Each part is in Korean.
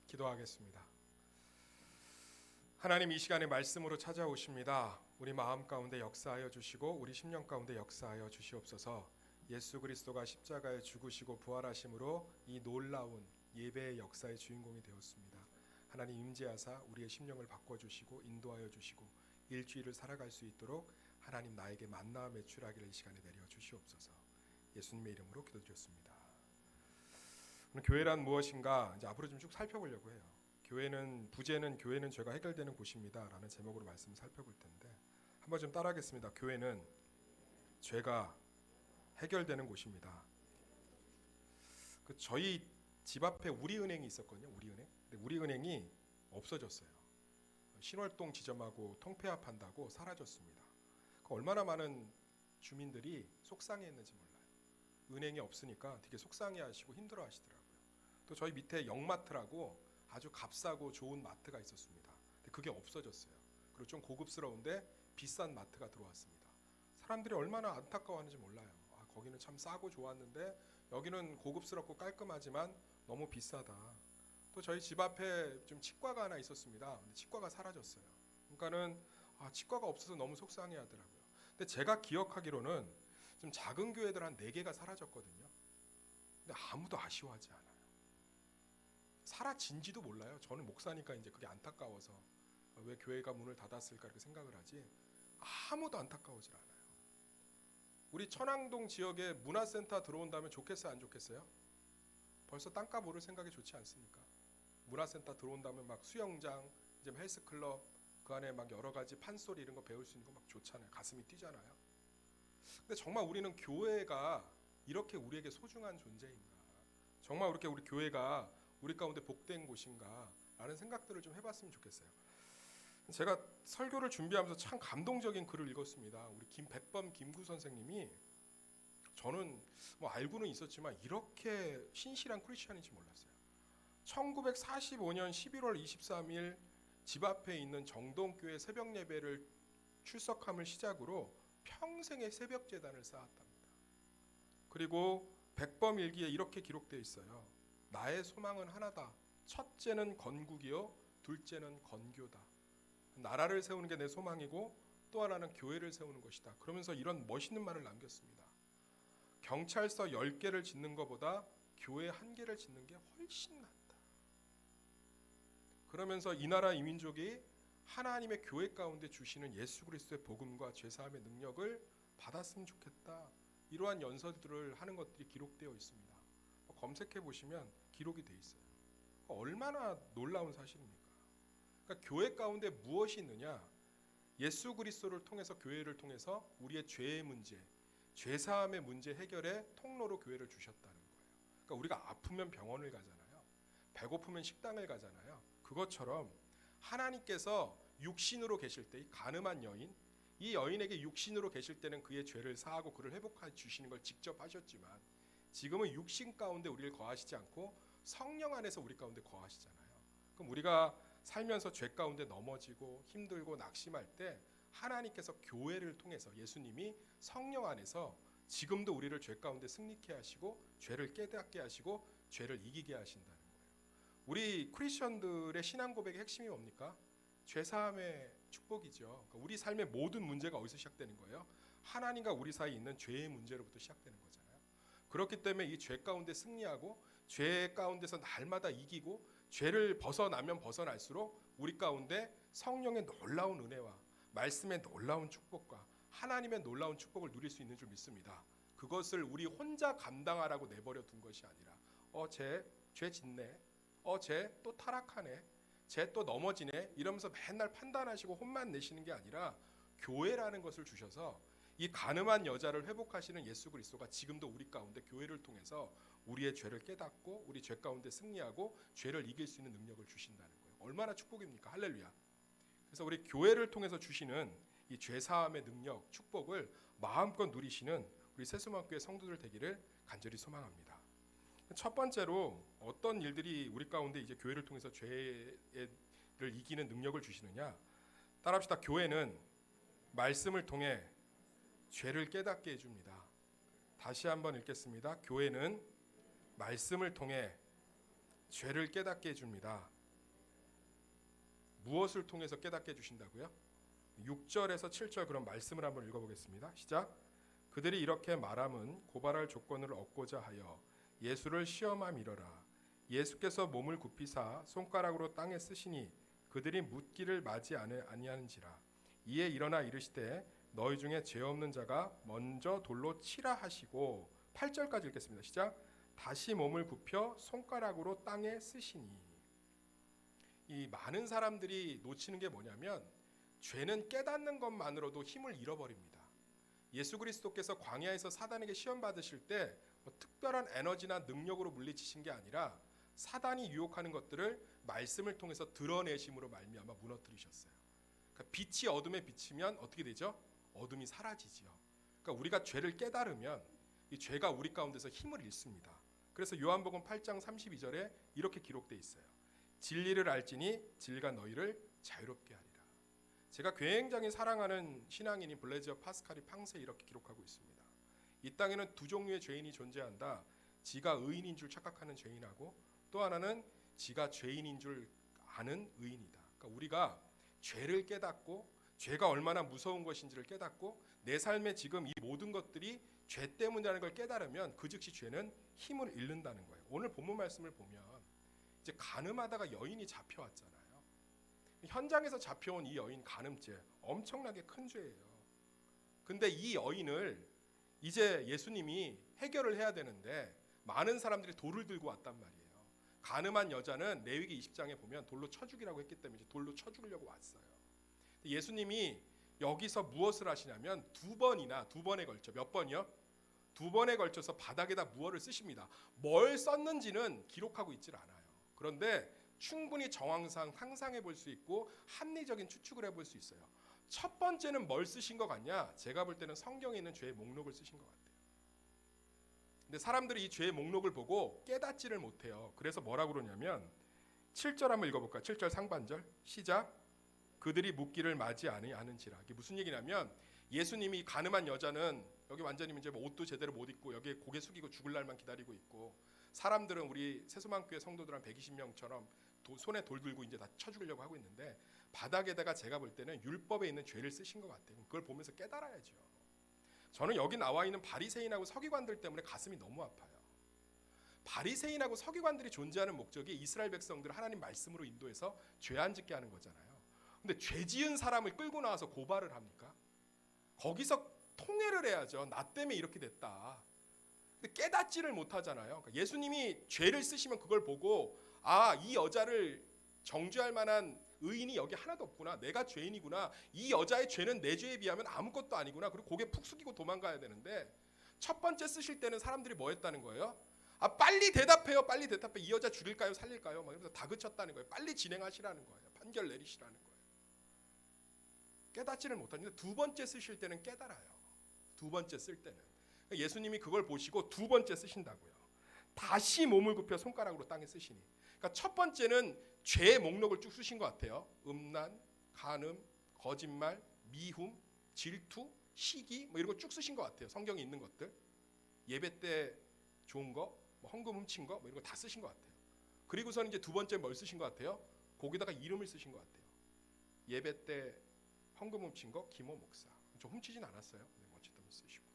기도하겠습니다. 하나님, 이 시간에 말씀으로 찾아오십니다. 우리 마음 가운데 역사하여 주시고 우리 심령 가운데 역사하여 주시옵소서. 예수 그리스도가 십자가에 죽으시고 부활하심으로 이 놀라운 예배의 역사의 주인공이 되었습니다. 하나님, 임재하사 우리의 심령을 바꿔주시고 인도하여 주시고 일주일을 살아갈 수 있도록 하나님, 나에게 만나 매출하기를 이 시간에 내려 주시옵소서. 예수님의 이름으로 기도드렸습니다. 교회란 무엇인가 이제 앞으로 좀 쭉 살펴보려고 해요. 부제는 교회는 죄가 해결되는 곳입니다 라는 제목으로 말씀을 살펴볼 텐데, 한번 좀 따라하겠습니다. 교회는 죄가 해결되는 곳입니다. 저희 집 앞에 우리은행이 있었거든요. 우리은행. 근데 우리은행이 없어졌어요. 신월동 지점하고 통폐합한다고 사라졌습니다. 얼마나 많은 주민들이 속상해했는지 몰라요. 은행이 없으니까 되게 속상해하시고 힘들어하시더라고요. 또 저희 밑에 영마트라고 아주 값싸고 좋은 마트가 있었습니다. 근데 그게 없어졌어요. 그리고 좀 고급스러운데 비싼 마트가 들어왔습니다. 사람들이 얼마나 안타까워하는지 몰라요. 거기는 참 싸고 좋았는데 여기는 고급스럽고 깔끔하지만 너무 비싸다. 또 저희 집 앞에 좀 치과가 하나 있었습니다. 근데 치과가 사라졌어요. 그러니까는 치과가 없어서 너무 속상해하더라고요. 근데 제가 기억하기로는 좀 작은 교회들 한 4개가 사라졌거든요. 근데 아무도 아쉬워하지 않아요. 사라진지도 몰라요. 저는 목사니까 이제 그게 안타까워서 왜 교회가 문을 닫았을까 이렇게 생각을 하지, 아무도 안타까워질 않아요. 우리 천왕동 지역에 문화센터 들어온다면 좋겠어요, 안 좋겠어요? 벌써 땅값 오를 생각이 좋지 않습니까? 문화센터 들어온다면 막 수영장, 이제 헬스클럽, 그 안에 막 여러 가지 판소리 이런 거 배울 수 있는 거 막 좋잖아요. 가슴이 뛰잖아요. 근데 정말 우리는 교회가 이렇게 우리에게 소중한 존재인가? 정말 이렇게 우리 교회가 우리 가운데 복된 곳인가? 라는 생각들을 좀 해봤으면 좋겠어요. 제가 설교를 준비하면서 참 감동적인 글을 읽었습니다. 우리 백범 김구 선생님이, 저는 뭐 알고는 있었지만 이렇게 신실한 크리스천인지 몰랐어요. 1945년 11월 23일 집 앞에 있는 정동교회 새벽 예배를 출석함을 시작으로 평생의 새벽 제단을 쌓았답니다. 그리고 백범 일기에 이렇게 기록되어 있어요. 나의 소망은 하나다. 첫째는 건국이요, 둘째는 건교다. 나라를 세우는 게 내 소망이고 또 하나는 교회를 세우는 것이다. 그러면서 이런 멋있는 말을 남겼습니다. 경찰서 10개를 짓는 것보다 교회 1개를 짓는 게 훨씬 낫다. 그러면서 이 나라 이 민족이 하나님의 교회 가운데 주시는 예수 그리스도의 복음과 죄사함의 능력을 받았으면 좋겠다. 이러한 연설들을 하는 것들이 기록되어 있습니다. 검색해 보시면 기록이 되어 있어요. 얼마나 놀라운 사실입니까? 그러니까 교회 가운데 무엇이 있느냐? 예수 그리스도를 통해서, 교회를 통해서 우리의 죄의 문제, 죄사함의 문제 해결의 통로로 교회를 주셨다는 거예요. 그러니까 우리가 아프면 병원을 가잖아요. 배고프면 식당을 가잖아요. 그것처럼 하나님께서 육신으로 계실 때 이 가늠한 여인, 이 여인에게 육신으로 계실 때는 그의 죄를 사하고 그를 회복해 주시는 걸 직접 하셨지만, 지금은 육신 가운데 우리를 거하시지 않고 성령 안에서 우리 가운데 거하시잖아요. 그럼 우리가 살면서 죄 가운데 넘어지고 힘들고 낙심할 때 하나님께서 교회를 통해서, 예수님이 성령 안에서 지금도 우리를 죄 가운데 승리케 하시고 죄를 깨닫게 하시고 죄를 이기게 하신다는 거예요. 우리 크리스천들의 신앙 고백의 핵심이 뭡니까? 죄사함의 축복이죠. 그러니까 우리 삶의 모든 문제가 어디서 시작되는 거예요? 하나님과 우리 사이에 있는 죄의 문제로부터 시작되는 거잖아요. 그렇기 때문에 이 죄 가운데 승리하고 죄 가운데서 날마다 이기고 죄를 벗어나면 벗어날수록 우리 가운데 성령의 놀라운 은혜와 말씀의 놀라운 축복과 하나님의 놀라운 축복을 누릴 수 있는 줄 믿습니다. 그것을 우리 혼자 감당하라고 내버려 둔 것이 아니라 죄 짓네, 쟤 또 타락하네, 쟤 또 넘어지네 이러면서 맨날 판단하시고 혼만 내시는 게 아니라 교회라는 것을 주셔서 이 가늠한 여자를 회복하시는 예수 그리스도가 지금도 우리 가운데 교회를 통해서 우리의 죄를 깨닫고 우리 죄 가운데 승리하고 죄를 이길 수 있는 능력을 주신다는 거예요. 얼마나 축복입니까? 할렐루야. 그래서 우리 교회를 통해서 주시는 이 죄사함의 능력, 축복을 마음껏 누리시는 우리 세수만교회 성도들 되기를 간절히 소망합니다. 첫 번째로 어떤 일들이 우리 가운데 이제 교회를 통해서 죄를 이기는 능력을 주시느냐? 따라합시다. 교회는 말씀을 통해 죄를 깨닫게 해줍니다. 다시 한번 읽겠습니다. 교회는 말씀을 통해 죄를 깨닫게 해줍니다. 무엇을 통해서 깨닫게 해주신다고요? 6절에서 7절 그런 말씀을 한번 읽어보겠습니다. 시작. 그들이 이렇게 말함은 고발할 조건을 얻고자 하여 예수를 시험함이러라. 예수께서 몸을 굽히사 손가락으로 땅에 쓰시니 그들이 묻기를 맞이 아니하는지라. 이에 일어나 이르시되 너희 중에 죄 없는 자가 먼저 돌로 치라 하시고 8절까지 읽겠습니다. 시작. 다시 몸을 굽혀 손가락으로 땅에 쓰시니. 이 많은 사람들이 놓치는 게 뭐냐면 죄는 깨닫는 것만으로도 힘을 잃어버립니다. 예수 그리스도께서 광야에서 사단에게 시험 받으실 때 뭐 특별한 에너지나 능력으로 물리치신 게 아니라 사단이 유혹하는 것들을 말씀을 통해서 드러내심으로 말미암아 무너뜨리셨어요. 그러니까 빛이 어둠에 비치면 어떻게 되죠? 어둠이 사라지지요. 그러니까 우리가 죄를 깨달으면 이 죄가 우리 가운데서 힘을 잃습니다. 그래서 요한복음 8장 32절에 이렇게 기록되어 있어요. 진리를 알지니 진리가 너희를 자유롭게 하리라. 제가 굉장히 사랑하는 신앙인인 블레지어 파스칼이 팡세에 이렇게 기록하고 있습니다. 이 땅에는 두 종류의 죄인이 존재한다. 지가 의인인 줄 착각하는 죄인하고 또 하나는 지가 죄인인 줄 아는 의인이다. 그러니까 우리가 죄를 깨닫고 죄가 얼마나 무서운 것인지를 깨닫고 내 삶에 지금 이 모든 것들이 죄 때문이라는 걸 깨달으면 그 즉시 죄는 힘을 잃는다는 거예요. 오늘 본문 말씀을 보면 이제 간음하다가 여인이 잡혀왔잖아요. 현장에서 잡혀온 이 여인 간음죄 엄청나게 큰 죄예요. 근데 이 여인을 이제 예수님이 해결을 해야 되는데 많은 사람들이 돌을 들고 왔단 말이에요. 간음한 여자는 레위기 20장에 보면 돌로 쳐 죽이라고 했기 때문에 이제 돌로 쳐 죽이려고 왔어요. 예수님이 여기서 무엇을 하시냐면 두 번에 걸쳐 몇 번이요? 2번에 걸쳐서 바닥에다 무엇을 쓰십니다. 뭘 썼는지는 기록하고 있질 않아요. 그런데 충분히 정황상 상상해 볼 수 있고 합리적인 추측을 해볼 수 있어요. 첫 번째는 뭘 쓰신 것 같냐? 제가 볼 때는 성경에 있는 죄의 목록을 쓰신 것 같아요. 근데 사람들이 이 죄의 목록을 보고 깨닫지를 못해요. 그래서 뭐라고 그러냐면 7절 한번 읽어볼까요? 7절 상반절 시작. 그들이 묻기를 맞이 아니하는지라. 이게 무슨 얘기냐면 예수님이 가늠한 여자는 여기 완전히 이제 뭐 옷도 제대로 못 입고 여기에 고개 숙이고 죽을 날만 기다리고 있고 사람들은 우리 세수만교회 성도들 한 120명처럼 손에 돌 들고 이제 다 쳐 죽이려고 하고 있는데 바닥에다가 제가 볼 때는 율법에 있는 죄를 쓰신 것 같아요. 그걸 보면서 깨달아야죠. 저는 여기 나와 있는 바리새인하고 서기관들 때문에 가슴이 너무 아파요. 바리새인하고 서기관들이 존재하는 목적이 이스라엘 백성들을 하나님 말씀으로 인도해서 죄 안 짓게 하는 거잖아요. 근데 죄 지은 사람을 끌고 나와서 고발을 합니까? 거기서 통회를 해야죠. 나 때문에 이렇게 됐다. 근데 깨닫지를 못하잖아요. 그러니까 예수님이 죄를 쓰시면 그걸 보고 아, 이 여자를 정죄할 만한 의인이 여기 하나도 없구나. 내가 죄인이구나. 이 여자의 죄는 내 죄에 비하면 아무것도 아니구나. 그리고 고개 푹 숙이고 도망가야 되는데 첫 번째 쓰실 때는 사람들이 뭐 했다는 거예요? 아, 빨리 대답해요. 빨리 대답해. 이 여자 죽일까요? 살릴까요? 막 이러면서 다그쳤다는 거예요. 빨리 진행하시라는 거예요. 판결 내리시라는 거예요. 깨닫지를 못하는데 두 번째 쓰실 때는 깨달아요. 두 번째 쓸 때는. 예수님이 그걸 보시고 두 번째 쓰신다고요. 다시 몸을 굽혀 손가락으로 땅에 쓰시니. 그러니까 첫 번째는 죄의 목록을 쭉 쓰신 것 같아요. 음란, 간음, 거짓말, 미움, 질투, 시기 뭐 이런 거 쭉 쓰신 것 같아요. 성경에 있는 것들. 예배 때 좋은 거, 뭐 헌금 훔친 거 뭐 이런 거 다 쓰신 것 같아요. 그리고서는 이제 두 번째 뭘 쓰신 것 같아요? 거기다가 이름을 쓰신 것 같아요. 예배 때 헌금 훔친 거 김호 목사. 저 훔치진 않았어요. 어쨌든 쓰시고.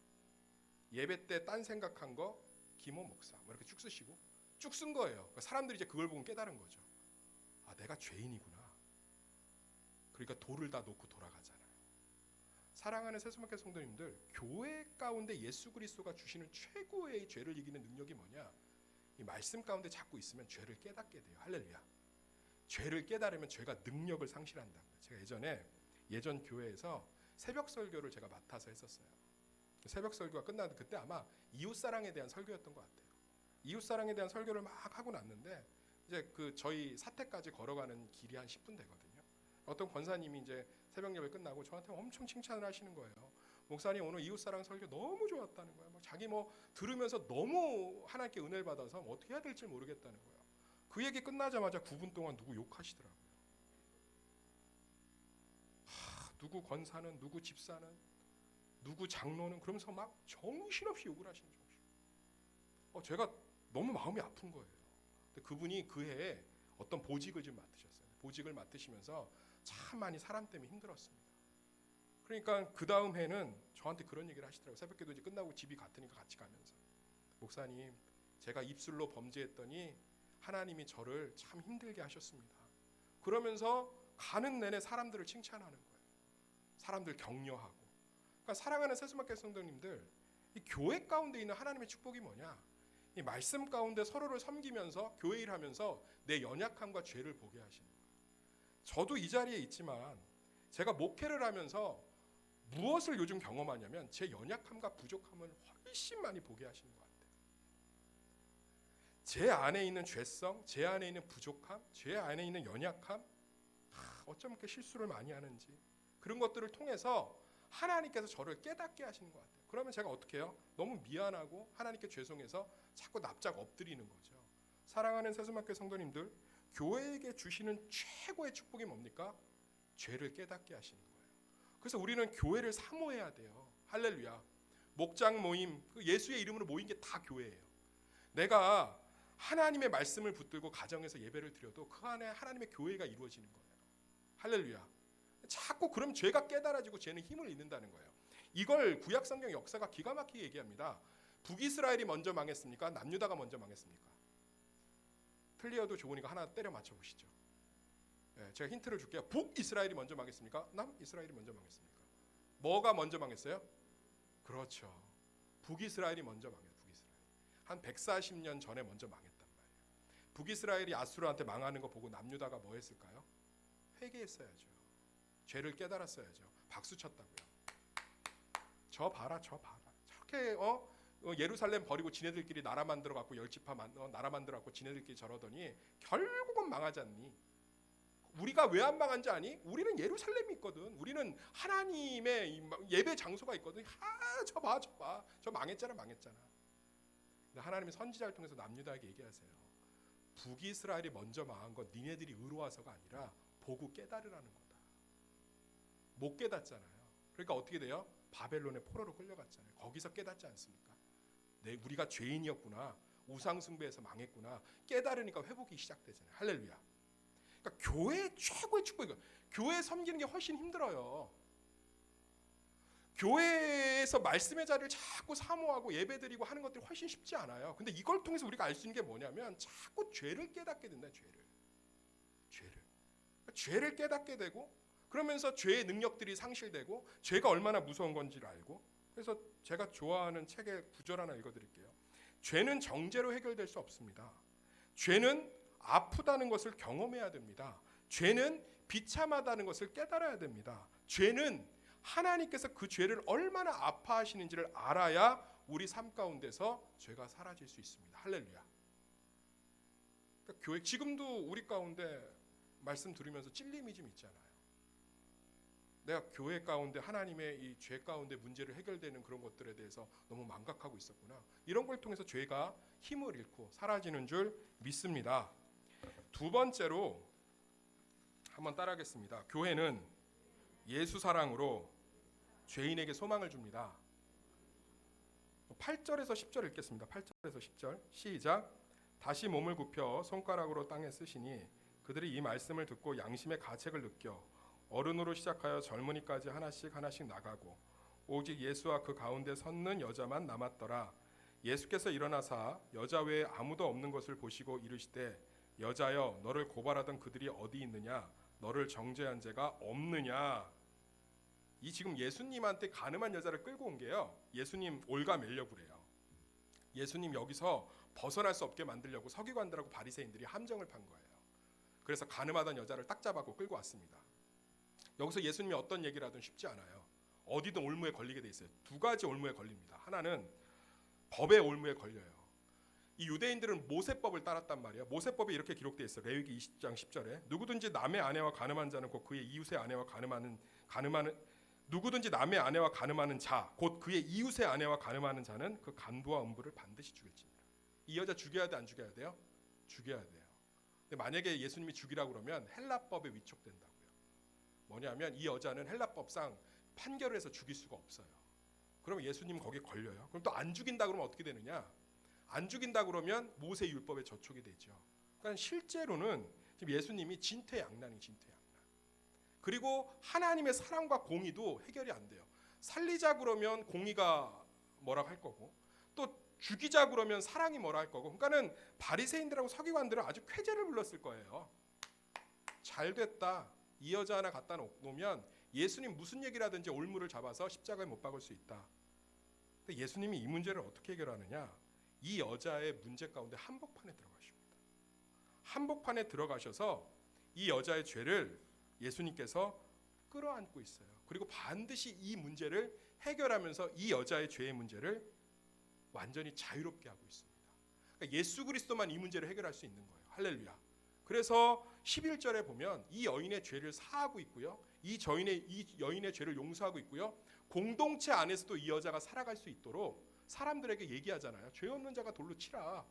예배 때 딴 생각한 거 김호 목사. 뭐 이렇게 쭉 쓰시고 쭉 쓴 거예요. 그러니까 사람들이 이제 그걸 보고 깨달은 거죠. 아, 내가 죄인이구나. 그러니까 돌을 다 놓고 돌아가잖아요. 사랑하는 세수마켓 성도님들, 교회 가운데 예수 그리스도가 주시는 최고의 죄를 이기는 능력이 뭐냐? 이 말씀 가운데 자꾸 있으면 죄를 깨닫게 돼요. 할렐루야. 죄를 깨달으면 죄가 능력을 상실한다는 거예요. 제가 예전 교회에서 새벽 설교를 제가 맡아서 했었어요. 새벽 설교가 끝나는데 그때 아마 이웃사랑에 대한 설교였던 것 같아요. 이웃사랑에 대한 설교를 막 하고 났는데 이제 그 저희 사택까지 걸어가는 길이 한 10분 되거든요. 어떤 권사님이 이제 새벽 예배 끝나고 저한테 엄청 칭찬을 하시는 거예요. 목사님 오늘 이웃사랑 설교 너무 좋았다는 거예요. 자기 들으면서 너무 하나님께 은혜를 받아서 어떻게 해야 될지 모르겠다는 거예요. 그 얘기 끝나자마자 9분 동안 누구 욕하시더라고요. 누구 권사는, 누구 집사는, 누구 장로는 그러면서 막 정신없이 욕을 하시는 제가 너무 마음이 아픈 거예요. 근데 그분이 그 해에 어떤 보직을 좀 맡으셨어요. 보직을 맡으시면서 참 많이 사람 때문에 힘들었습니다. 그러니까 그 다음 해는 저한테 그런 얘기를 하시더라고요. 새벽기도 이제 끝나고 집이 같으니까 같이 가면서, 목사님, 제가 입술로 범죄했더니 하나님이 저를 참 힘들게 하셨습니다. 그러면서 가는 내내 사람들을 칭찬하는 거예요. 사람들 격려하고. 그러니까 사랑하는 새수막교 성도님들, 이 교회 가운데 있는 하나님의 축복이 뭐냐? 이 말씀 가운데 서로를 섬기면서 교회 일하면서 내 연약함과 죄를 보게 하시는 거예요. 저도 이 자리에 있지만 제가 목회를 하면서 무엇을 요즘 경험하냐면 제 연약함과 부족함을 훨씬 많이 보게 하시는 것 같아요. 제 안에 있는 죄성, 제 안에 있는 부족함, 제 안에 있는 연약함, 어쩜 이렇게 실수를 많이 하는지, 그런 것들을 통해서 하나님께서 저를 깨닫게 하시는 것 같아요. 그러면 제가 어떻게 해요? 너무 미안하고 하나님께 죄송해서 자꾸 납작 엎드리는 거죠. 사랑하는 새수막교 성도님들, 교회에게 주시는 최고의 축복이 뭡니까? 죄를 깨닫게 하시는 거예요. 그래서 우리는 교회를 사모해야 돼요. 할렐루야. 목장 모임, 예수의 이름으로 모인 게 다 교회예요. 내가 하나님의 말씀을 붙들고 가정에서 예배를 드려도 그 안에 하나님의 교회가 이루어지는 거예요. 할렐루야. 자꾸 그럼 죄가 깨달아지고 죄는 힘을 잃는다는 거예요. 이걸 구약 성경 역사가 기가 막히게 얘기합니다. 북이스라엘이 먼저 망했습니까? 남유다가 먼저 망했습니까? 틀려도 좋으니까 하나 때려 맞춰 보시죠. 제가 힌트를 줄게요. 북이스라엘이 먼저 망했습니까? 남이스라엘이 먼저 망했습니까? 뭐가 먼저 망했어요? 그렇죠. 북이스라엘이 먼저 망했어요. 북이스라엘. 한 140년 전에 먼저 망했단 말이에요. 북이스라엘이 아수르한테 망하는 거 보고 남유다가 뭐 했을까요? 회개했어야죠. 죄를 깨달았어야죠. 박수 쳤다고요. 저 봐라, 저 봐라. 저렇게 예루살렘 버리고 지네들끼리 나라 만들어 갖고 열지파 나라 만들어 갖고 지네들끼리 저러더니 결국은 망하지 않니? 우리가 왜 안 망한지 아니? 우리는 예루살렘이 있거든. 우리는 하나님의 예배 장소가 있거든. 저 봐, 저 봐. 저 망했잖아, 망했잖아. 근데 하나님의 선지자를 통해서 남유다에게 얘기하세요. 북이스라엘이 먼저 망한 건 니네들이 의로워서가 아니라 보고 깨달으라는 거다. 못 깨닫잖아요. 그러니까 어떻게 돼요? 바벨론의 포로로 끌려갔잖아요. 거기서 깨닫지 않습니까? 우리가 죄인이었구나. 우상숭배에서 망했구나. 깨달으니까 회복이 시작되잖아요. 할렐루야. 그러니까 교회의 최고의 축복이에요. 교회 섬기는 게 훨씬 힘들어요. 교회에서 말씀의 자리를 자꾸 사모하고 예배드리고 하는 것들이 훨씬 쉽지 않아요. 근데 이걸 통해서 우리가 알 수 있는 게 뭐냐면 자꾸 죄를 깨닫게 된다. 죄를 깨닫게 되고, 그러면서 죄의 능력들이 상실되고 죄가 얼마나 무서운 건지를 알고. 그래서 제가 좋아하는 책의 구절 하나 읽어드릴게요. 죄는 정죄로 해결될 수 없습니다. 죄는 아프다는 것을 경험해야 됩니다. 죄는 비참하다는 것을 깨달아야 됩니다. 죄는 하나님께서 그 죄를 얼마나 아파하시는지를 알아야 우리 삶 가운데서 죄가 사라질 수 있습니다. 할렐루야. 그러니까 교회 지금도 우리 가운데 말씀 들으면서 찔림이 좀 있잖아요. 내가 교회 가운데 하나님의 이 죄 가운데 문제를 해결되는 그런 것들에 대해서 너무 망각하고 있었구나. 이런 걸 통해서 죄가 힘을 잃고 사라지는 줄 믿습니다. 두 번째로 한번 따라하겠습니다. 교회는 예수 사랑으로 죄인에게 소망을 줍니다. 8절에서 10절 읽겠습니다. 8절에서 10절 시작. 다시 몸을 굽혀 손가락으로 땅에 쓰시니 그들이 이 말씀을 듣고 양심의 가책을 느껴 어른으로 시작하여 젊은이까지 하나씩 나가고 오직 예수와 그 가운데 섰는 여자만 남았더라. 예수께서 일어나사 여자 외에 아무도 없는 것을 보시고 이르시되 여자여 너를 고발하던 그들이 어디 있느냐? 너를 정죄한 자가 없느냐? 이 지금 예수님한테 가늠한 여자를 끌고 온 게요. 예수님 올가매려고 그래요. 예수님 여기서 벗어날 수 없게 만들려고 서기관들하고 바리새인들이 함정을 판 거예요. 그래서 가늠하던 여자를 딱 잡아고 끌고 왔습니다. 여기서 예수님이 어떤 얘기를 하든 쉽지 않아요. 어디든 올무에 걸리게 돼 있어요. 두 가지 올무에 걸립니다. 하나는 법의 올무에 걸려요. 이 유대인들은 모세법을 따랐단 말이에요. 모세법에 이렇게 기록되어 있어요. 레위기 20장 10절에 누구든지 남의 아내와 간음한 자는 곧 그의 이웃의 아내와 간음하는 누구든지 남의 아내와 간음하는 자 곧 그의 이웃의 아내와 간음하는 자는 그 간부와 음부를 반드시 죽일지니라. 이 여자 죽여야 돼, 안 죽여야 돼요? 죽여야 돼요. 근데 만약에 예수님이 죽이라고 그러면 헬라법에 위촉된다고요. 뭐냐면 이 여자는 헬라법상 판결을 해서 죽일 수가 없어요. 그러면 예수님 거기에 걸려요. 그럼 또 안 죽인다 그러면 어떻게 되느냐? 안 죽인다 그러면 모세 율법에 저촉이 되죠. 그러니까 실제로는 지금 예수님이 진퇴양난이 진퇴양난. 그리고 하나님의 사랑과 공의도 해결이 안 돼요. 살리자 그러면 공의가 뭐라고 할 거고, 또 죽이자 그러면 사랑이 뭐라 할 거고. 그러니까는 바리새인들하고 서기관들은 아주 쾌재를 불렀을 거예요. 잘 됐다. 이 여자 하나 갖다 놓으면 예수님 무슨 얘기를 하든지 올무를 잡아서 십자가에 못 박을 수 있다. 근데 예수님이 이 문제를 어떻게 해결하느냐? 이 여자의 문제 가운데 한복판에 들어가십니다. 한복판에 들어가셔서 이 여자의 죄를 예수님께서 끌어안고 있어요. 그리고 반드시 이 문제를 해결하면서 이 여자의 죄의 문제를 완전히 자유롭게 하고 있습니다. 그러니까 예수 그리스도만 이 문제를 해결할 수 있는 거예요. 할렐루야. 그래서 11절에 보면 이 여인의 죄를 사하고 있고요. 이 여인의 죄를 용서하고 있고요. 공동체 안에서도 이 여자가 살아갈 수 있도록 사람들에게 얘기하잖아요. 죄 없는 자가 돌로 치라.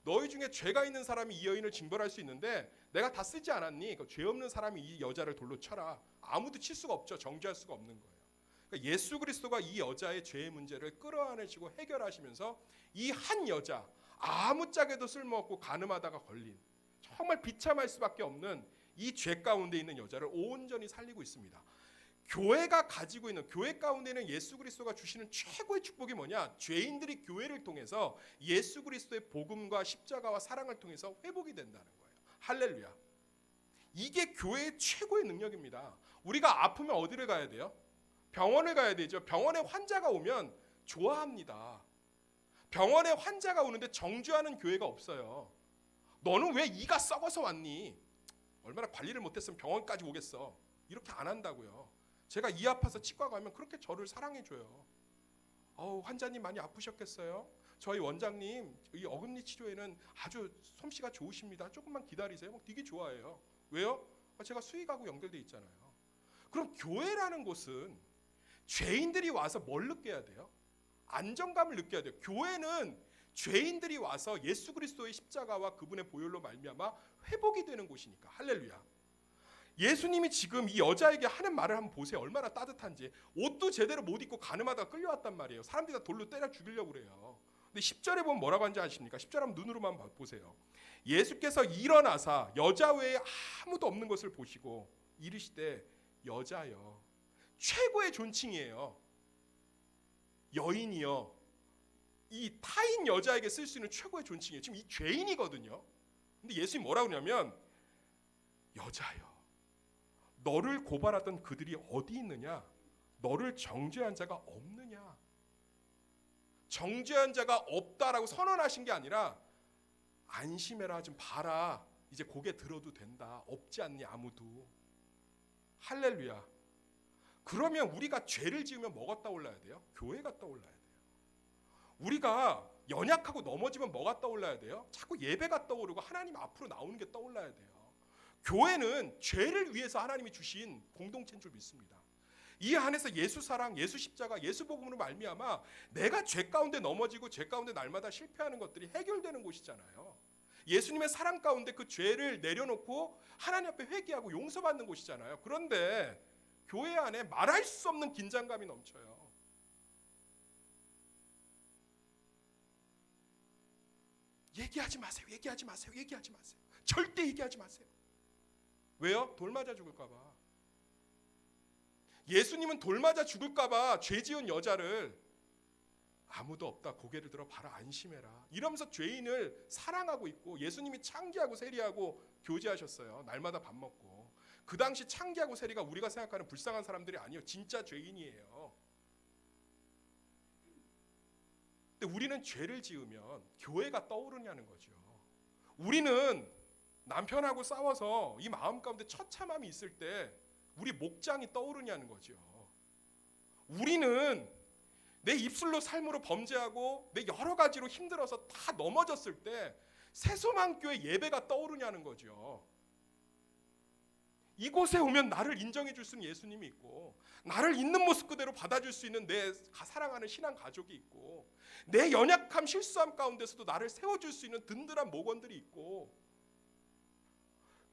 너희 중에 죄가 있는 사람이 이 여인을 징벌할 수 있는데 내가 다 쓰지 않았니? 죄 없는 사람이 이 여자를 돌로 쳐라. 아무도 칠 수가 없죠. 정죄할 수가 없는 거예요. 그러니까 예수 그리스도가 이 여자의 죄의 문제를 끌어안으시고 해결하시면서 이 한 여자, 아무짝에도 쓸모없고 가늠하다가 걸린, 정말 비참할 수밖에 없는 이 죄 가운데 있는 여자를 온전히 살리고 있습니다. 교회가 가지고 있는, 교회 가운데는 예수 그리스도가 주시는 최고의 축복이 뭐냐? 죄인들이 교회를 통해서 예수 그리스도의 복음과 십자가와 사랑을 통해서 회복이 된다는 거예요. 할렐루야. 이게 교회의 최고의 능력입니다. 우리가 아프면 어디를 가야 돼요? 병원을 가야 되죠. 병원에 환자가 오면 좋아합니다. 병원에 환자가 오는데 정죄하는 교회가 없어요. 너는 왜 이가 썩어서 왔니? 얼마나 관리를 못했으면 병원까지 오겠어. 이렇게 안 한다고요. 제가 이 아파서 치과 가면 그렇게 저를 사랑해줘요. 환자님 많이 아프셨겠어요? 저희 원장님 이 어금니 치료에는 아주 솜씨가 좋으십니다. 조금만 기다리세요. 되게 좋아해요. 왜요? 제가 수의하고 연결돼 있잖아요. 그럼 교회라는 곳은 죄인들이 와서 뭘 느껴야 돼요? 안정감을 느껴야 돼요. 교회는 죄인들이 와서 예수 그리스도의 십자가와 그분의 보혈로 말미암아 회복이 되는 곳이니까. 할렐루야. 예수님이 지금 이 여자에게 하는 말을 한번 보세요. 얼마나 따뜻한지. 옷도 제대로 못 입고 가늠하다가 끌려왔단 말이에요. 사람들이 다 돌로 때려 죽이려고 그래요. 근데 10절에 보면 뭐라고 하는지 아십니까? 10절 한번 눈으로만 보세요. 예수께서 일어나사 여자 외에 아무도 없는 것을 보시고 이르시되 여자여. 최고의 존칭이에요. 여인이여. 이 타인 여자에게 쓸 수 있는 최고의 존칭이에요. 지금 이 죄인이거든요. 근데 예수님이 뭐라고 하냐면 여자여. 너를 고발하던 그들이 어디 있느냐? 너를 정죄한 자가 없느냐? 정죄한 자가 없다라고 선언하신 게 아니라 안심해라. 좀 봐라. 이제 고개 들어도 된다. 없지 않니 아무도. 할렐루야. 그러면 우리가 죄를 지으면 뭐가 떠올라야 돼요? 교회가 떠올라야 돼요. 우리가 연약하고 넘어지면 뭐가 떠올라야 돼요? 자꾸 예배가 떠오르고 하나님 앞으로 나오는 게 떠올라야 돼요. 교회는 죄를 위해서 하나님이 주신 공동체인 줄 믿습니다. 이 안에서 예수 사랑, 예수 십자가, 예수 복음으로 말미암아 내가 죄 가운데 넘어지고 죄 가운데 날마다 실패하는 것들이 해결되는 곳이잖아요. 예수님의 사랑 가운데 그 죄를 내려놓고 하나님 앞에 회개하고 용서받는 곳이잖아요. 그런데 교회 안에 말할 수 없는 긴장감이 넘쳐요. 얘기하지 마세요. 얘기하지 마세요. 얘기하지 마세요. 절대 얘기하지 마세요. 왜요? 돌 맞아 죽을까 봐. 예수님은 돌 맞아 죽을까 봐 죄 지은 여자를 아무도 없다. 고개를 들어 봐라. 안심해라. 이러면서 죄인을 사랑하고 있고 예수님이 창기하고 세리하고 교제하셨어요. 날마다 밥 먹고. 그 당시 창기하고 세리가 우리가 생각하는 불쌍한 사람들이 아니에요. 진짜 죄인이에요. 근데 우리는 죄를 지으면 교회가 떠오르냐는 거죠. 우리는 남편하고 싸워서 이 마음 가운데 처참함이 있을 때 우리 목장이 떠오르냐는 거죠. 우리는 내 입술로 삶으로 범죄하고 내 여러 가지로 힘들어서 다 넘어졌을 때 새소망교회 예배가 떠오르냐는 거죠. 이곳에 오면 나를 인정해 줄 수 있는 예수님이 있고 나를 있는 모습 그대로 받아줄 수 있는 내 사랑하는 신앙 가족이 있고 내 연약함 실수함 가운데서도 나를 세워줄 수 있는 든든한 목원들이 있고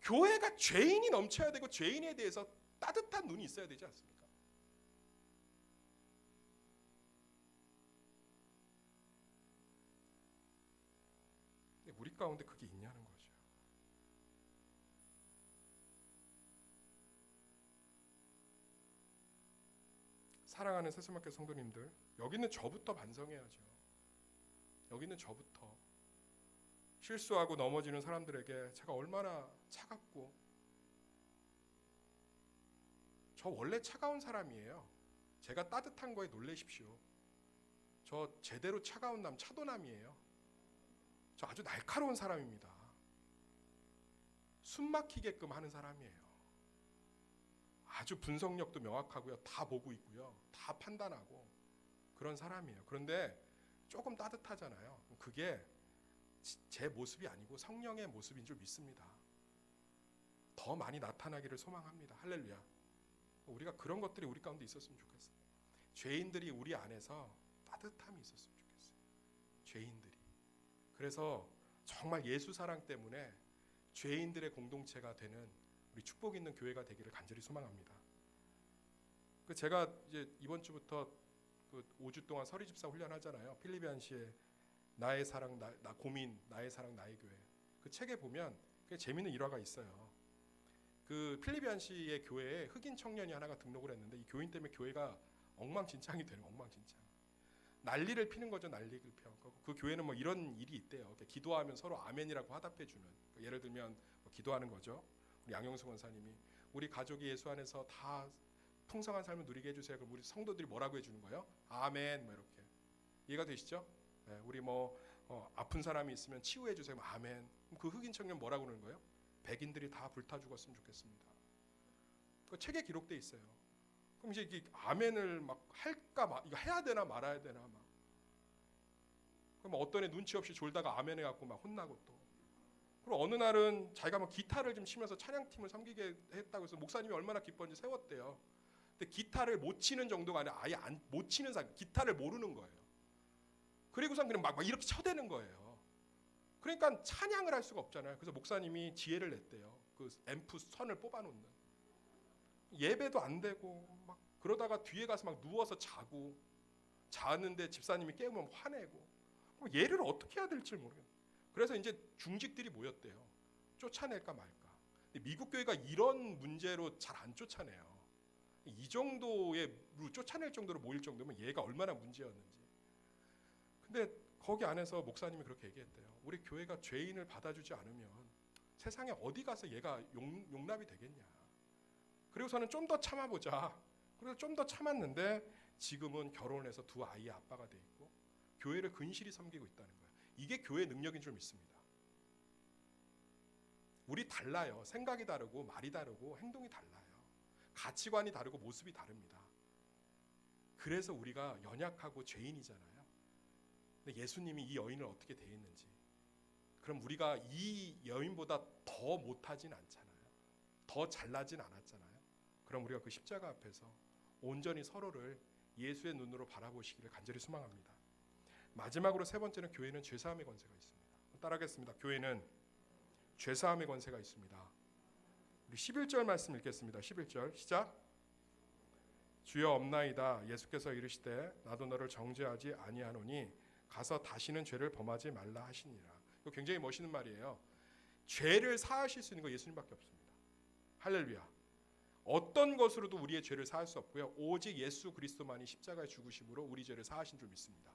교회가 죄인이 넘쳐야 되고 죄인에 대해서 따뜻한 눈이 있어야 되지 않습니까? 근데 우리 가운데 그게 있냐는 거죠. 사랑하는 새소망교 성도님들, 여기는 저부터 반성해야죠. 여기는 저부터 실수하고 넘어지는 사람들에게 제가 얼마나 차갑고, 저 원래 차가운 사람이에요. 제가 따뜻한 거에 놀라십시오. 저 제대로 차가운 차도남이에요. 저 아주 날카로운 사람입니다. 숨 막히게끔 하는 사람이에요. 아주 분석력도 명확하고요. 다 보고 있고요. 다 판단하고 그런 사람이에요. 그런데 조금 따뜻하잖아요. 그게 제 모습이 아니고 성령의 모습인 줄 믿습니다. 더 많이 나타나기를 소망합니다. 할렐루야. 우리가 그런 것들이 우리 가운데 있었으면 좋겠어요. 죄인들이 우리 안에서 따뜻함이 있었으면 좋겠어요. 죄인들이. 그래서 정말 예수 사랑 때문에 죄인들의 공동체가 되는 우리 축복 있는 교회가 되기를 간절히 소망합니다. 제가 이제 이번 주부터 5주 동안 서리 집사 훈련하잖아요. 필리비안시의 나의 사랑 나 고민 나의 사랑 나의 교회. 그 책에 보면 재미있는 일화가 있어요. 그 필리비안시의 교회에 흑인 청년이 하나가 등록을 했는데 이 교인 때문에 교회가 엉망진창이 되는 엉망진창. 난리를 피는 거죠. 난리를 펴. 그 교회는 뭐 이런 일이 있대요. 기도하면 서로 아멘이라고 화답해 주는. 예를 들면 뭐 기도하는 거죠. 우리 양영수 권사님이 우리 가족이 예수 안에서 다 풍성한 삶을 누리게 해주세요. 그럼 우리 성도들이 뭐라고 해주는 거예요? 아멘. 뭐 이렇게 이해가 되시죠? 네, 우리 아픈 사람이 있으면 치유해 주세요. 아멘. 그럼 그 흑인 청년 뭐라고 그러는 거예요? 백인들이 다 불타 죽었으면 좋겠습니다. 그 책에 기록돼 있어요. 그럼 이제 이게 아멘을 막 할까 이거 해야 되나 말아야 되나 막. 그럼 어떤 애 눈치 없이 졸다가 아멘 해갖고 막 혼나고 또. 그리고 어느 날은 자기가 막 기타를 좀 치면서 찬양팀을 섬기게 했다고 해서 목사님이 얼마나 기뻤는지 세웠대요. 근데 기타를 못 치는 정도가 아니라 아예 못 치는 사람, 기타를 모르는 거예요. 그리고선 그냥 막 이렇게 쳐대는 거예요. 그러니까 찬양을 할 수가 없잖아요. 그래서 목사님이 지혜를 냈대요. 그 앰프 선을 뽑아놓는. 예배도 안 되고 막 그러다가 뒤에 가서 막 누워서 자는데 집사님이 깨우면 화내고. 그럼 얘를 어떻게 해야 될지 모르겠어요. 그래서 이제 중직들이 모였대요. 쫓아낼까 말까. 근데 미국 교회가 이런 문제로 잘 안 쫓아내요. 이 정도의 쫓아낼 정도로 모일 정도면 얘가 얼마나 문제였는지. 근데 거기 안에서 목사님이 그렇게 얘기했대요. 우리 교회가 죄인을 받아주지 않으면 세상에 어디 가서 얘가 용납이 되겠냐. 그리고서는 좀 더 참아보자. 그래서 좀 더 참았는데 지금은 결혼해서 2 아이의 아빠가 돼 있고 교회를 근실히 섬기고 있다는 거예요. 이게 교회의 능력인 줄 믿습니다. 우리 달라요. 생각이 다르고 말이 다르고 행동이 달라요. 가치관이 다르고 모습이 다릅니다. 그래서 우리가 연약하고 죄인이잖아요. 근데 예수님이 이 여인을 어떻게 대했는지, 그럼 우리가 이 여인보다 더 못하진 않잖아요. 더 잘나진 않았잖아요. 그럼 우리가 그 십자가 앞에서 온전히 서로를 예수의 눈으로 바라보시기를 간절히 소망합니다. 마지막으로 3번째는 교회는 죄사함의 권세가 있습니다. 따라하겠습니다. 교회는 죄사함의 권세가 있습니다. 우리 11절 말씀 읽겠습니다. 11절 시작. 주여 없나이다. 예수께서 이르시되 나도 너를 정죄하지 아니하노니 가서 다시는 죄를 범하지 말라 하시니라. 이거 굉장히 멋있는 말이에요. 죄를 사하실 수 있는 거 예수님밖에 없습니다. 할렐루야. 어떤 것으로도 우리의 죄를 사할 수 없고요. 오직 예수 그리스도만이 십자가에 죽으심으로 우리 죄를 사하신 줄 믿습니다.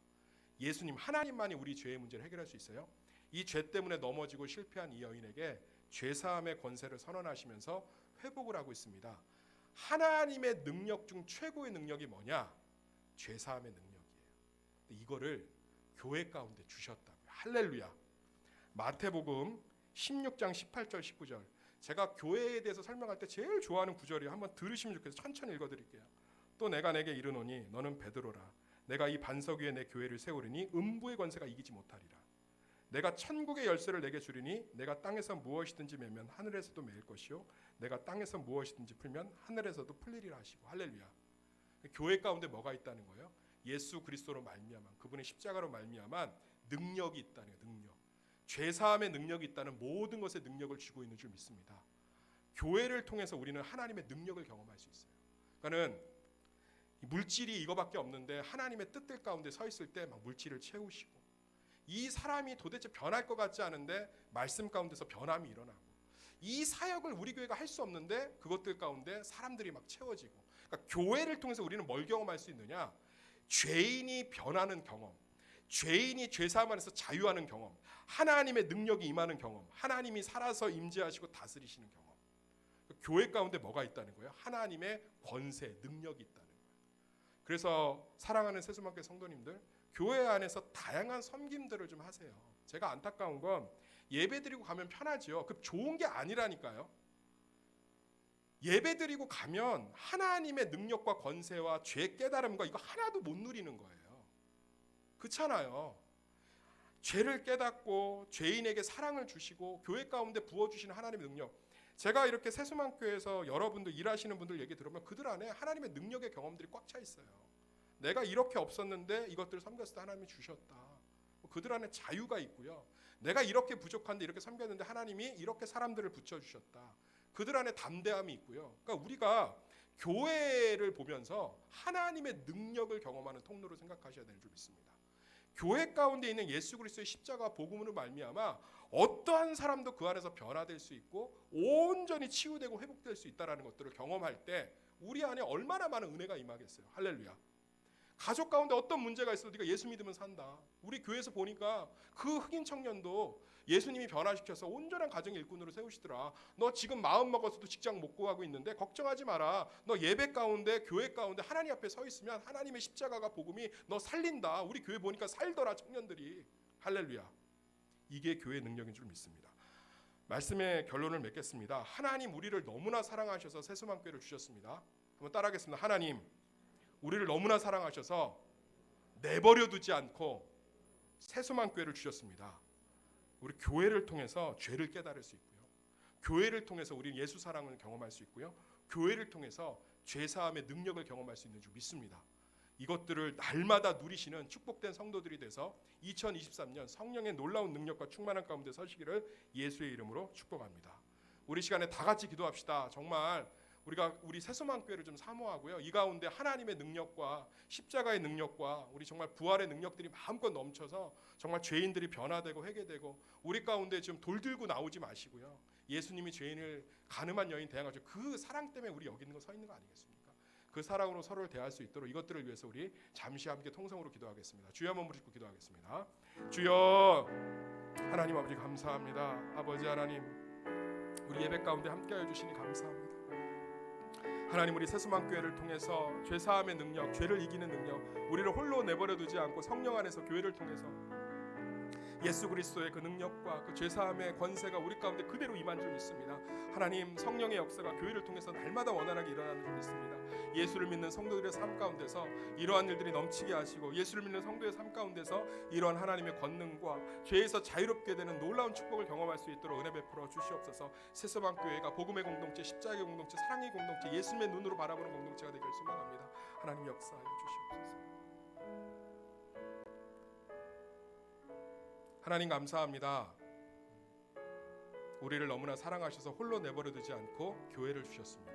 예수님 하나님만이 우리 죄의 문제를 해결할 수 있어요. 이 죄 때문에 넘어지고 실패한 이 여인에게 죄사함의 권세를 선언하시면서 회복을 하고 있습니다. 하나님의 능력 중 최고의 능력이 뭐냐? 죄사함의 능력이에요. 이거를 교회 가운데 주셨다고요. 할렐루야. 마태복음 16장 18절 19절. 제가 교회에 대해서 설명할 때 제일 좋아하는 구절이에요. 한번 들으시면 좋겠어요. 천천히 읽어드릴게요. 또 내가 내게 이르노니 너는 베드로라. 내가 이 반석 위에 내 교회를 세우리니 음부의 권세가 이기지 못하리라. 내가 천국의 열쇠를 내게 주리니 내가 땅에서 무엇이든지 매면 하늘에서도 매일 것이요 내가 땅에서 무엇이든지 풀면 하늘에서도 풀리리라 하시고. 할렐루야. 교회 가운데 뭐가 있다는 거예요? 예수 그리스도로 말미암아 그분의 십자가로 말미암아 능력이 있다는 거예요. 능력. 죄사함의 능력이 있다는 모든 것의 능력을 쥐고 있는 줄 믿습니다. 교회를 통해서 우리는 하나님의 능력을 경험할 수 있어요. 그러니까는 물질이 이거밖에 없는데 하나님의 뜻들 가운데 서 있을 때 막 물질을 채우시고, 이 사람이 도대체 변할 것 같지 않은데 말씀 가운데서 변함이 일어나고, 이 사역을 우리 교회가 할 수 없는데 그것들 가운데 사람들이 막 채워지고, 그러니까 교회를 통해서 우리는 뭘 경험할 수 있느냐? 죄인이 변하는 경험, 죄인이 죄사함 안에서 자유하는 경험, 하나님의 능력이 임하는 경험, 하나님이 살아서 임재하시고 다스리시는 경험. 교회 가운데 뭐가 있다는 거예요? 하나님의 권세, 능력이 있다는 거예요. 그래서 사랑하는 세수만교회 성도님들, 교회 안에서 다양한 섬김들을 좀 하세요. 제가 안타까운 건 예배드리고 가면 편하죠. 그 좋은 게 아니라니까요. 예배드리고 가면 하나님의 능력과 권세와 죄 깨달음과 이거 하나도 못 누리는 거예요. 그렇잖아요. 죄를 깨닫고 죄인에게 사랑을 주시고 교회 가운데 부어주시는 하나님의 능력. 제가 이렇게 세수만교회에서 여러분들 일하시는 분들 얘기 들으면 그들 안에 하나님의 능력의 경험들이 꽉 차 있어요. 내가 이렇게 없었는데 이것들을 섬겼을 때 하나님이 주셨다. 그들 안에 자유가 있고요. 내가 이렇게 부족한데 이렇게 섬겼는데 하나님이 이렇게 사람들을 붙여주셨다. 그들 안에 담대함이 있고요. 그러니까 우리가 교회를 보면서 하나님의 능력을 경험하는 통로로 생각하셔야 될 줄 믿습니다. 교회 가운데 있는 예수 그리스도의 십자가 복음으로 말미암아 어떠한 사람도 그 안에서 변화될 수 있고 온전히 치유되고 회복될 수 있다는 것들을 경험할 때 우리 안에 얼마나 많은 은혜가 임하겠어요. 할렐루야. 가족 가운데 어떤 문제가 있어도 네가 예수 믿으면 산다. 우리 교회에서 보니까 그 흑인 청년도 예수님이 변화시켜서 온전한 가정의 일꾼으로 세우시더라. 너 지금 마음 먹어서도 직장 못 구하고 있는데 걱정하지 마라. 너 예배 가운데 교회 가운데 하나님 앞에 서 있으면 하나님의 십자가가 복음이 너 살린다. 우리 교회 보니까 살더라 청년들이. 할렐루야. 이게 교회의 능력인 줄 믿습니다. 말씀의 결론을 맺겠습니다. 하나님 우리를 너무나 사랑하셔서 세수만교회를 주셨습니다. 한번 따라하겠습니다. 하나님 우리를 너무나 사랑하셔서 내버려 두지 않고 세수만교회를 주셨습니다. 우리 교회를 통해서 죄를 깨달을 수 있고요. 교회를 통해서 우리는 예수 사랑을 경험할 수 있고요. 교회를 통해서 죄사함의 능력을 경험할 수 있는 줄 믿습니다. 이것들을 날마다 누리시는 축복된 성도들이 돼서 2023년 성령의 놀라운 능력과 충만한 가운데 서시기를 예수의 이름으로 축복합니다. 우리 시간에 다 같이 기도합시다. 정말 우리가 우리 세수만교회를 좀 사모하고요. 이 가운데 하나님의 능력과 십자가의 능력과 우리 정말 부활의 능력들이 마음껏 넘쳐서 정말 죄인들이 변화되고 회개되고 우리 가운데 지금 돌 들고 나오지 마시고요. 예수님이 죄인을 가늠한 여인 대항하죠. 그 사랑 때문에 우리 여기 있는 거 서 있는 거 아니겠습니까? 그 사랑으로 서로를 대할 수 있도록 이것들을 위해서 우리 잠시 함께 통성으로 기도하겠습니다. 주여 한번 부르시고 기도하겠습니다. 주여 하나님 아버지 감사합니다. 아버지 하나님 우리 예배 가운데 함께하여 주시니 감사합니다. 하나님 우리 세수만교회를 통해서 죄사함의 능력, 죄를 이기는 능력, 우리를 홀로 내버려 두지 않고 성령 안에서 교회를 통해서 예수 그리스도의 그 능력과 그 죄사함의 권세가 우리 가운데 그대로 임한 줄 믿습니다. 하나님 성령의 역사가 교회를 통해서 날마다 원활하게 일어나는 줄 믿습니다. 예수를 믿는 성도들의 삶 가운데서 이러한 일들이 넘치게 하시고 예수를 믿는 성도의 삶 가운데서 이러한 하나님의 권능과 죄에서 자유롭게 되는 놀라운 축복을 경험할 수 있도록 은혜 베풀어 주시옵소서. 세수만교회가 복음의 공동체, 십자가의 공동체, 사랑의 공동체, 예수님의 눈으로 바라보는 공동체가 되기를 소망합니다. 하나님 역사하여 주시옵소서. 하나님 감사합니다. 우리를 너무나 사랑하셔서 홀로 내버려 두지 않고 교회를 주셨습니다.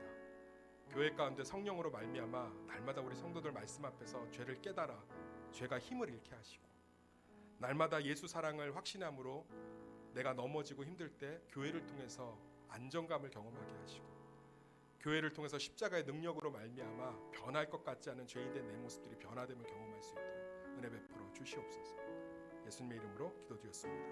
교회 가운데 성령으로 말미암아 날마다 우리 성도들 말씀 앞에서 죄를 깨달아 죄가 힘을 잃게 하시고 날마다 예수 사랑을 확신함으로 내가 넘어지고 힘들 때 교회를 통해서 안정감을 경험하게 하시고 교회를 통해서 십자가의 능력으로 말미암아 변할 것 같지 않은 죄인된 내 모습들이 변화됨을 경험할 수 있도록 은혜 베풀어 주시옵소서. 예수님의 이름으로 기도드렸습니다.